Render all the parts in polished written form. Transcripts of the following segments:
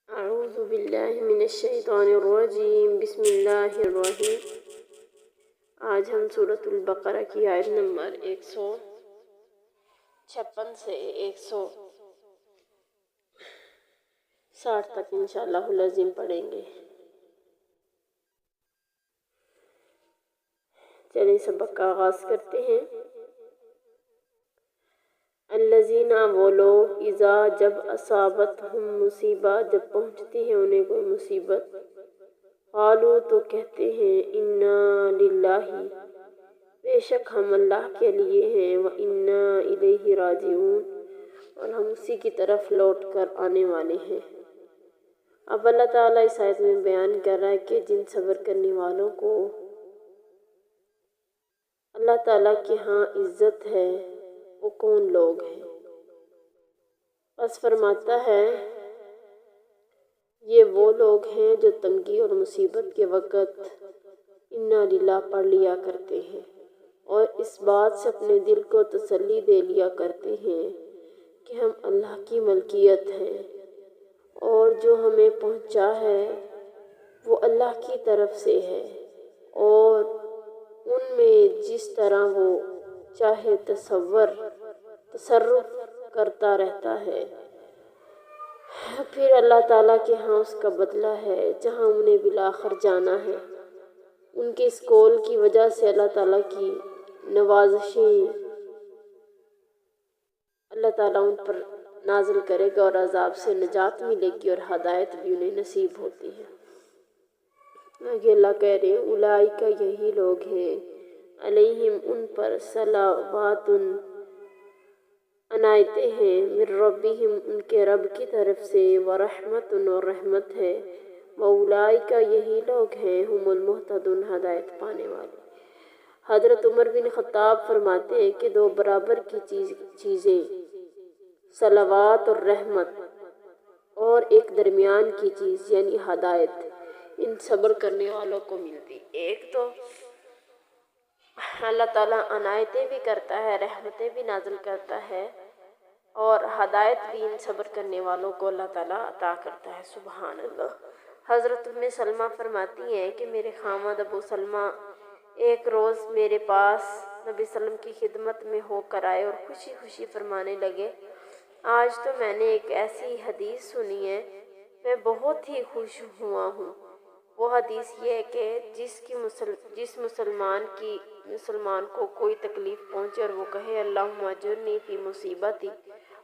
اعوذ باللہ من الشیطان الرجیم بسم اللہ الرحیم۔ آج ہم سورۃ البقرہ کی آیت نمبر 156 سے 160 تک انشاءاللہ العظیم پڑھیں گے۔ چلیں سبق کا آغاز کرتے ہیں۔ الذین وہ لوگ اذا جب اصابتہم مصیبت جب پہنچتی ہے انہیں کوئی مصیبت، قالوا تو کہتے ہیں انا للہ بے شک ہم اللہ کے لیے ہیں، وانا الیہ راجعون اور ہم اسی کی طرف لوٹ کر آنے والے ہیں۔ اب اللہ تعالیٰ اس آیت میں بیان کر رہا ہے کہ جن صبر کرنے والوں کو اللہ تعالیٰ کے ہاں عزت ہے وہ کون لوگ ہیں۔ بس فرماتا ہے یہ وہ لوگ ہیں جو تنگی اور مصیبت کے وقت انا للہ پڑھ لیا کرتے ہیں اور اس بات سے اپنے دل کو تسلی دے لیا کرتے ہیں کہ ہم اللہ کی ملکیت ہیں اور جو ہمیں پہنچا ہے وہ اللہ کی طرف سے ہے اور ان میں جس طرح وہ چاہے تصرف کرتا رہتا ہے، پھر اللہ تعالیٰ کے ہاں اس کا بدلہ ہے جہاں انہیں بالآخر جانا ہے۔ ان کے اس قول کی وجہ سے اللہ تعالیٰ کی نوازشیں اللہ تعالیٰ ان پر نازل کرے گا اور عذاب سے نجات ملے گی اور ہدایت بھی انہیں نصیب ہوتی ہے۔ آگے اللہ کہہ رہے ہیں اولئک یہی لوگ ہیں، علیہم ان پر صلوات عنایتیں ہیں، من ربہم ان کے رب کی طرف سے، ورحمت اور رحمت ہے، واولئک یہی لوگ ہیں ہم المہتدون ہدایت پانے والے۔ حضرت عمر بن خطاب فرماتے ہیں کہ دو برابر کی چیزیں صلوات اور رحمت اور ایک درمیان کی چیز یعنی ہدایت ان صبر کرنے والوں کو ملتی۔ ایک تو اللہ تعالیٰ عنایتیں بھی کرتا ہے، رحمتیں بھی نازل کرتا ہے اور ہدایت بھی ان صبر کرنے والوں کو اللہ تعالیٰ عطا کرتا ہے۔ سبحان اللہ۔ حضرت ام سلمہ فرماتی ہیں کہ میرے خامد ابو سلمہ ایک روز میرے پاس نبی صلی اللہ علیہ وسلم کی خدمت میں ہو کر آئے اور خوشی خوشی فرمانے لگے آج تو میں نے ایک ایسی حدیث سنی ہے، میں بہت ہی خوش ہوا ہوں۔ وہ حدیث یہ ہے کہ جس مسلمان کو کوئی تکلیف پہنچے اور وہ کہے اللہم اجرنی فی مصیبتی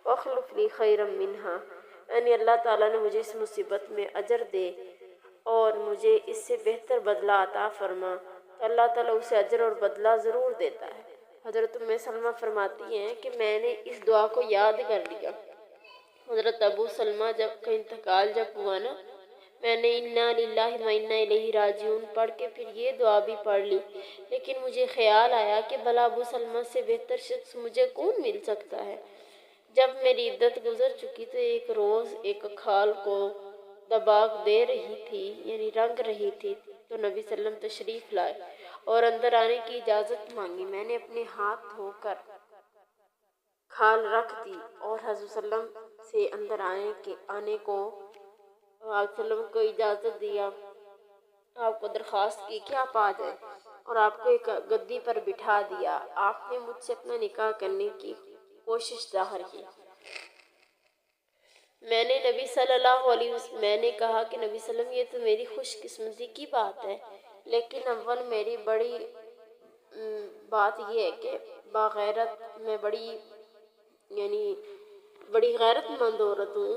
واخلف لی خیرا منہا، یعنی اللہ تعالیٰ نے مجھے اس مصیبت میں اجر دے اور مجھے اس سے بہتر بدلہ عطا فرما، تو اللہ تعالیٰ اسے اجر اور بدلہ ضرور دیتا ہے۔ حضرت ام سلمہ فرماتی ہیں کہ میں نے اس دعا کو یاد کر لیا۔ حضرت ابو سلمہ کا انتقال جب ہوا نا، میں نے انا للہ و انا الیہ راجعون پڑھ کے پھر یہ دعا بھی پڑھ لی، لیکن مجھے خیال آیا کہ بھلا ابو سلمہ سے بہتر شخص مجھے کون مل سکتا ہے۔ جب میری عدت گزر چکی تو ایک روز ایک کھال کو دباغ دے رہی تھی یعنی رنگ رہی تھی تو نبی صلی اللہ علیہ وسلم تشریف لائے اور اندر آنے کی اجازت مانگی۔ میں نے اپنے ہاتھ دھو کر کھال رکھ دی اور حضرت صلی اللہ علیہ وسلم سے اندر آنے کو آپ صلی اللہ علیہ وسلم کو اجازت دیا، آپ کو درخواست کی کہ آپ آ جائیں اور آپ کو ایک گدی پر بٹھا دیا۔ آپ نے مجھ سے اپنا نکاح کرنے کی کوشش ظاہر کی۔ میں نے کہا کہ نبی صلی اللہ علیہ وسلم یہ تو میری خوش قسمتی کی بات ہے، لیکن اول میری بڑی بات یہ ہے کہ میں بڑی غیرت مند عورت ہوں،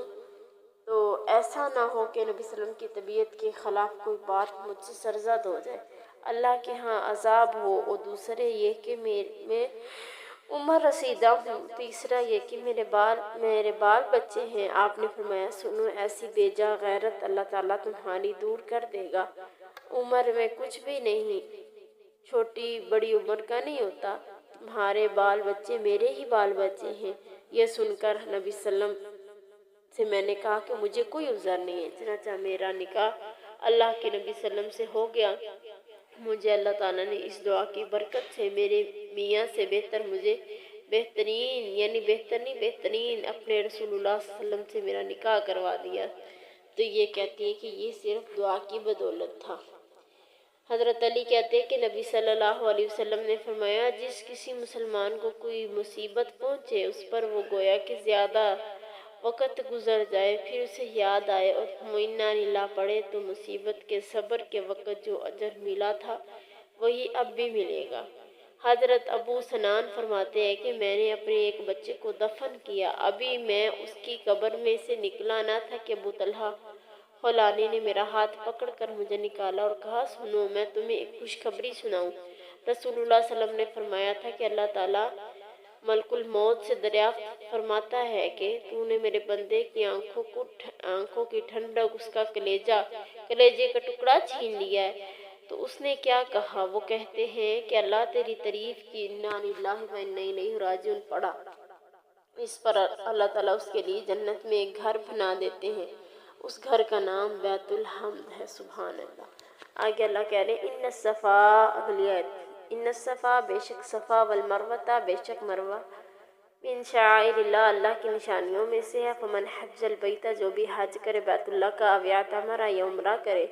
تو ایسا نہ ہو کہ نبی صلی اللہ علیہ وسلم کی طبیعت کے خلاف کوئی بات مجھ سے سرزد ہو جائے، اللہ کے ہاں عذاب ہو، اور دوسرے یہ کہ میں عمر رسیدہ ہوں، تیسرا یہ کہ میرے بال بچے ہیں۔ آپ نے فرمایا سنو ایسی بے جا غیرت اللہ تعالیٰ تمہاری دور کر دے گا۔ عمر میں کچھ بھی نہیں، چھوٹی بڑی عمر کا نہیں ہوتا، تمہارے بال بچے میرے ہی بال بچے ہیں۔ یہ سن کر نبی صلی اللہ علیہ وسلم سے میں نے کہا کہ مجھے کوئی عذر نہیں ہے، چنانچہ میرا نکاح اللہ کے نبی صلی اللہ علیہ وسلم سے ہو گیا۔ مجھے اللہ تعالیٰ نے اس دعا کی برکت سے میرے میاں سے مجھے بہترین اپنے رسول اللہ صلی اللہ علیہ وسلم سے میرا نکاح کروا دیا۔ تو یہ کہتی ہے کہ یہ صرف دعا کی بدولت تھا۔ حضرت علی کہتے ہیں کہ نبی صلی اللہ علیہ وسلم نے فرمایا، جس کسی مسلمان کو کوئی مصیبت پہنچے اس پر وہ گویا کہ زیادہ وقت گزر جائے، پھر اسے یاد آئے اور انا للہ پڑھے تو مصیبت کے صبر کے وقت جو اجر ملا تھا وہی اب بھی ملے گا۔ حضرت ابو سنان فرماتے ہیں کہ میں نے اپنے ایک بچے کو دفن کیا، ابھی میں اس کی قبر میں سے نکلا نہ تھا کہ ابو طلحہ خولانی نے میرا ہاتھ پکڑ کر مجھے نکالا اور کہا، سنو میں تمہیں ایک خوشخبری سناؤں۔ رسول اللہ صلی اللہ علیہ وسلم نے فرمایا تھا کہ اللہ تعالیٰ ملک الموت سے دریافت فرماتا ہے کہ تو نے میرے بندے کی آنکھوں کی ٹھنڈک، اس کا کلیجے کا ٹکڑا چھین لیا ہے۔ تو اس نے کیا کہا؟ وہ کہتے ہیں کہ اللہ تیری تعریف کی، انا للہ و انا الیہ راجعون پڑھا۔ اس پر اللہ تعالیٰ اس کے لیے جنت میں ایک گھر بنا دیتے ہیں، اس گھر کا نام بیت الحمد ہے۔ سبحان اللہ۔ آگے اللہ کہہ رہے ہیں، ان الصفا، اگلی آیت، ان الصفا بے شک صفا، والمروہ بے شک مروہ، من شعائر اللہ اللہ کی نشانیوں میں سے ہے، فمن حج البیت جو بھی حج کرے بیت اللہ کا، او اعتمر یا عمرہ کرے،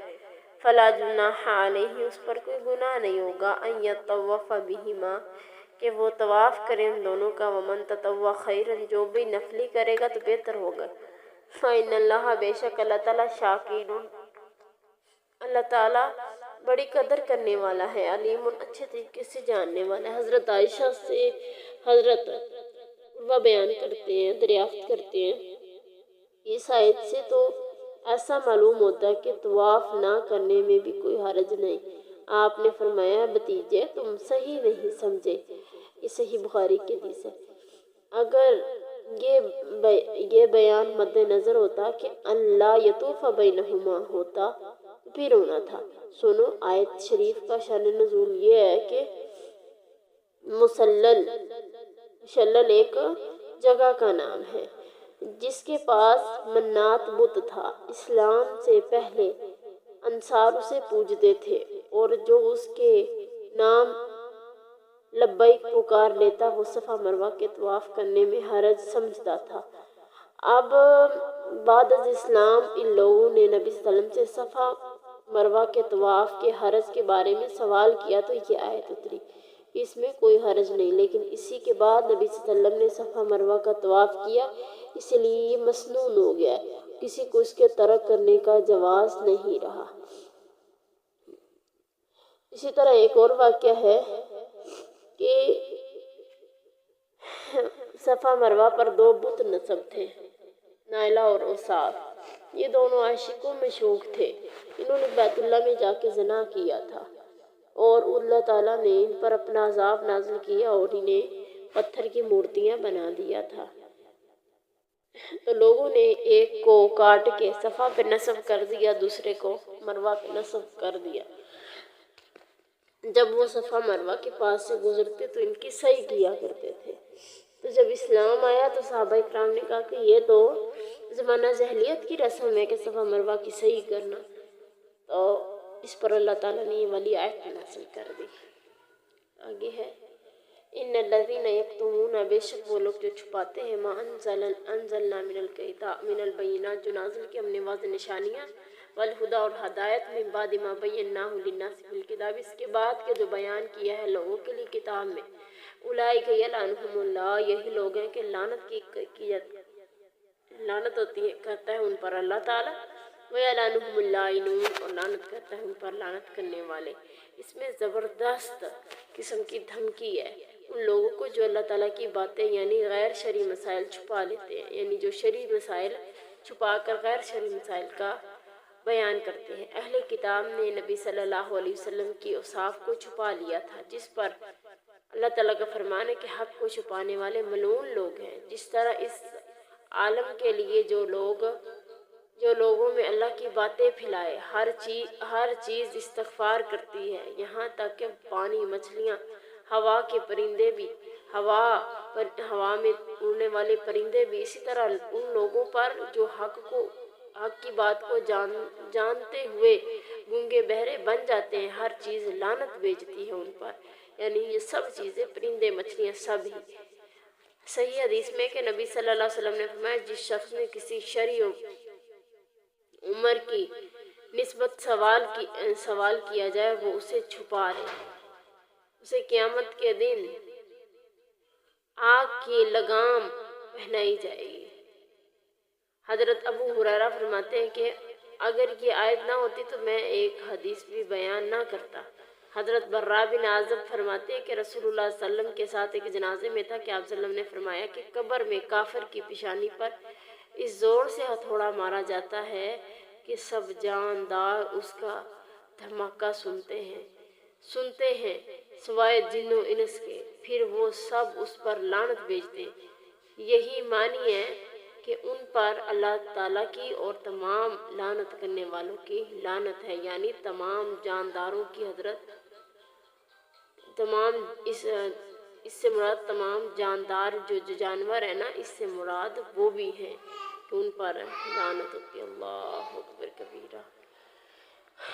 فلا جناح علیہ اس پر کوئی گناہ نہیں ہوگا، ان یطوف بہما کہ وہ طواف کرے ان دونوں کا، ومن تطوع خیرا جو بھی نفلی کرے گا تو بہتر ہوگا، فإن اللہ بے شک اللہ تعالیٰ شاکر اللہ تعالیٰ بڑی قدر کرنے والا ہے، علیم اچھے طریقے سے جاننے والا ہے۔ حضرت عائشہ سے حضرت وہ بیان کرتے ہیں، دریافت کرتے ہیں، اس آیت سے تو ایسا معلوم ہوتا ہے کہ طواف نہ کرنے میں بھی کوئی حرج نہیں۔ آپ نے فرمایا، بھتیجے تم صحیح نہیں سمجھے، یہ صحیح بخاری کی حدیث ہے۔ اگر یہ بیان مد نظر ہوتا کہ اللہ یطوف بینہما ہوتا تو پھر ہونا تھا۔ سنو، آیت شریف کا شان نزول یہ ہے کہ مشلل ایک جگہ کا نام ہے جس کے پاس منات بت تھا۔ اسلام سے پہلے انصار اسے پوجتے تھے اور جو اس کے نام لبیک پکار لیتا وہ صفا مروہ کے طواف کرنے میں حرج سمجھتا تھا۔ اب بعد از اسلام ان لوگوں نے نبی صلی اللہ علیہ وسلم سے صفا مروہ کے طواف کے حرج کے بارے میں سوال کیا تو یہ آیت اتری، اس میں کوئی حرج نہیں، لیکن اسی کے بعد نبی صلی اللہ علیہ وسلم نے صفا مروہ کا طواف کیا، اس لیے یہ مسنون ہو گیا، کسی کو اس کے ترک کرنے کا جواز نہیں رہا۔ اسی طرح ایک اور واقعہ ہے کہ صفا مروہ پر دو بت نصب تھے، نائلہ اور عصار، یہ دونوں عاشقوں میں شوق تھے، انہوں نے بیت اللہ میں جا کے زنا کیا تھا اور اللہ تعالیٰ نے ان پر اپنا عذاب نازل کیا اور انہیں پتھر کی مورتیاں بنا دیا تھا۔ تو لوگوں نے ایک کو کاٹ کے صفا پہ نصب کر دیا، دوسرے کو مروہ پہ نصب کر دیا۔ جب وہ صفا مروہ کے پاس سے گزرتے تو ان کی صحیح کیا کرتے تھے۔ تو جب اسلام آیا تو صحابہ اکرام نے کہا کہ یہ تو زمانہ جاہلیت کی رسم ہے کہ صفا مروہ کی صحیح کرنا، تو اس پر اللہ تعالیٰ نے یہ والی آیت نازل کر دی۔ آگے ہے، ان الذین یکتمون بے شک وہ لوگ جو چھپاتے ہیں، ما انزلنا من البینات جو نازل کی ہم نے واضح نشانیاں، والہدی اور ہدایت، من بعد ما بیناہ للناس فی الکتاب اس کے بعد کے جو بیان کیا ہے لوگوں کے لیے کتاب میں، اولئک یلعنہم اللہ یہی لوگ ہیں کہ لعنت ہوتی ہے کرتا ہے ان پر اللہ تعالیٰ، وَيَلْعَنُهُمُ اللَّاعِنُونَ اور لعنت کرتا ہے ان پر لعنت کرنے والے۔ اس میں زبردست قسم کی دھمکی ہے ان لوگوں کو جو اللہ تعالیٰ کی باتیں یعنی غیر شرعی مسائل چھپا لیتے ہیں، یعنی جو شرعی مسائل چھپا کر غیر شرعی مسائل کا بیان کرتے ہیں۔ اہل کتاب نے نبی صلی اللہ علیہ وسلم کی اوصاف کو چھپا لیا تھا، جس پر اللہ تعالیٰ کا فرمان ہے کہ حق کو چھپانے والے ملعون لوگ ہیں۔ جس طرح اس عالم کے لیے جو لوگوں میں اللہ کی باتیں پھیلائے، ہر چیز استغفار کرتی ہے، یہاں تک کہ پانی، مچھلیاں، ہوا کے پرندے بھی، ہوا میں اڑنے والے پرندے بھی، اسی طرح ان لوگوں پر جو حق کی بات کو جانتے ہوئے گونگے بہرے بن جاتے ہیں، ہر چیز لعنت بھیجتی ہے ان پر، یعنی یہ سب چیزیں، پرندے، مچھلیاں، سب ہی۔ صحیح حدیث میں کہ نبی صلی اللہ علیہ وسلم نے فرمایا، جس شخص نے کسی شرعی عمر کی نسبت سوال کیا جائے وہ اسے چھپا رہے ہیں، اسے قیامت کے دن آگ کی لگام پہنائی جائے گی۔ حضرت ابو ہریرہ فرماتے ہیں کہ اگر یہ آیت نہ ہوتی تو میں ایک حدیث بھی بیان نہ کرتا۔ حضرت براء بن عازب فرماتے ہیں کہ رسول اللہ صلی اللہ علیہ وسلم کے ساتھ ایک جنازے میں تھا کہ آپ صلی اللہ علیہ وسلم نے فرمایا کہ قبر میں کافر کی پیشانی پر اس زور سے ہتھوڑا مارا جاتا ہے کہ سب جاندار اس کا دھماکہ سنتے ہیں سوائے جن و انس کے، پھر وہ سب اس پر لعنت بھیجتے ہیں۔ یہی معنی ہے کہ ان پر اللہ تعالیٰ کی اور تمام لعنت کرنے والوں کی لعنت ہے، یعنی تمام جانداروں کی حضرت اس سے مراد تمام جاندار جو جانور ہیں نا، اس سے مراد وہ بھی ہیں کہ ان پر لعنت ہوتی ہے۔ اللہ اکبر کبیرہ۔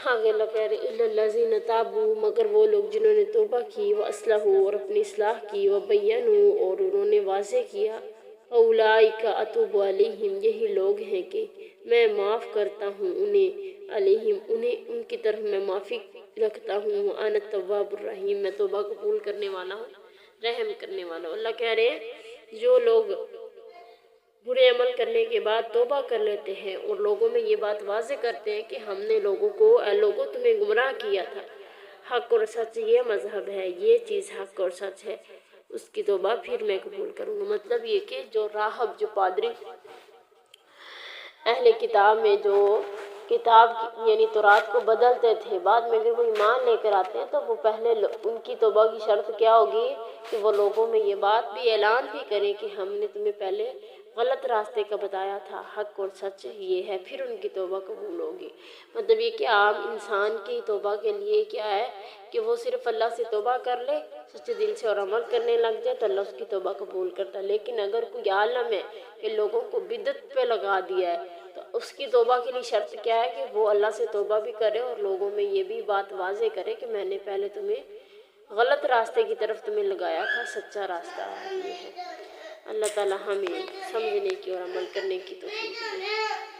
آگے اللہ کہہ رہے الا الذین تابوا، مگر وہ لوگ جنہوں نے توبہ کی، واصلحوا اور اپنی اصلاح کی، وبینوا اور انہوں نے واضح کیا، اولئک اتوب علیہم، یہی لوگ ہیں کہ میں معاف کرتا ہوں انہیں ان کی طرف میں معافی رکھتا ہوں، وانا التواب الرحیم، میں توبہ قبول کرنے والا ہوں، رحم کرنے والا ہوں۔ اللہ کہہ رہے ہیں جو لوگ برے عمل کرنے کے بعد توبہ کر لیتے ہیں اور لوگوں میں یہ بات واضح کرتے ہیں کہ ہم نے اے لوگوں تمہیں گمراہ کیا تھا، حق اور سچ یہ مذہب ہے، یہ چیز حق اور سچ ہے، اس کی توبہ پھر میں قبول کروں گا۔ مطلب یہ کہ جو راہب، جو پادری اہل کتاب میں جو کتاب یعنی تورات کو بدلتے تھے، بعد میں اگر وہ ایمان لے کر آتے ہیں تو وہ پہلے ان کی توبہ کی شرط کیا ہوگی کہ وہ لوگوں میں یہ بات بھی اعلان بھی کریں کہ ہم نے تمہیں پہلے غلط راستے کا بتایا تھا، حق اور سچ یہ ہے، پھر ان کی توبہ قبول ہوگی۔ مطلب یہ کہ عام انسان کی توبہ کے لیے کیا ہے کہ وہ صرف اللہ سے توبہ کر لے سچے دل سے اور عمل کرنے لگ جائے تو اللہ اس کی توبہ قبول کرتا ہے۔ لیکن اگر کوئی عالم ہے کہ لوگوں کو بدعت پہ لگا دیا ہے تو اس کی توبہ کے لیے شرط کیا ہے کہ وہ اللہ سے توبہ بھی کرے اور لوگوں میں یہ بھی بات واضح کرے کہ میں نے پہلے تمہیں غلط راستے کی طرف تمہیں لگایا تھا، سچا راستہ یہ ہے۔ اللہ تعالیٰ ہمیں سمجھنے کی اور عمل کرنے کی توفیق دے۔